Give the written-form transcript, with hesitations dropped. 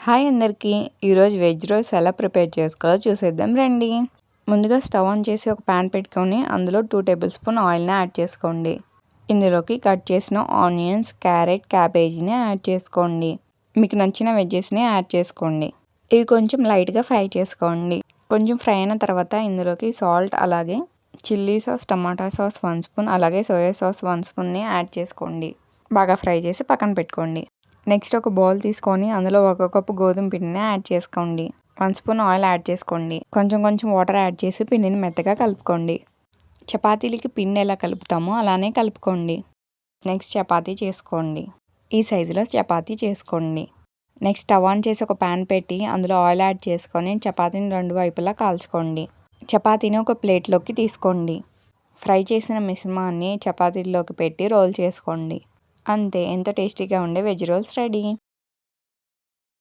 Hi అందరికీ! ఈరోజు veg rolls ఎలా ప్రిపేర్ చేసుకోవాలో చూసేద్దాం రండి. ముందుగా స్టవ్ ఆన్ చేసి ఒక ప్యాన్ పెట్టుకొని అందులో 2 టేబుల్ స్పూన్ ఆయిల్ని యాడ్ చేసుకోండి. ఇందులోకి కట్ చేసిన ఆనియన్స్, క్యారెట్, క్యాబేజీని యాడ్ చేసుకోండి. మీకు నచ్చిన వెజ్జెస్ని యాడ్ చేసుకోండి. ఇవి కొంచెం లైట్గా ఫ్రై చేసుకోండి. కొంచెం ఫ్రై అయిన తర్వాత ఇందులోకి సాల్ట్, అలాగే చిల్లీ సాస్, టమాటా సాస్ 1 స్పూన్, అలాగే సోయా సాస్ 1 స్పూన్ని యాడ్ చేసుకోండి. బాగా ఫ్రై చేసి పక్కన పెట్టుకోండి. నెక్స్ట్ ఒక బౌల్ తీసుకొని అందులో 1 కప్పు గోధుమ పిండిని యాడ్ చేసుకోండి. 1 స్పూన్ ఆయిల్ యాడ్ చేసుకోండి. కొంచెం వాటర్ యాడ్ చేసి పిండిని మెత్తగా కలుపుకోండి. చపాతీలకి పిండి ఎలా కలుపుతామో అలానే కలుపుకోండి. నెక్స్ట్ చపాతీ చేసుకోండి. ఈ సైజులో చపాతీ చేసుకోండి. నెక్స్ట్ స్టవ్ ఆన్ చేసి ఒక ప్యాన్ పెట్టి అందులో ఆయిల్ యాడ్ చేసుకొని చపాతీని 2 వైపులా కాల్చుకోండి. చపాతీని ఒక ప్లేట్లోకి తీసుకోండి. ఫ్రై చేసిన మిశ్రమాన్ని చపాతీల్లోకి పెట్టి రోల్ చేసుకోండి. అంతే, ఎంతో టేస్టీగా ఉండే వెజ్ రోల్స్ రెడీ.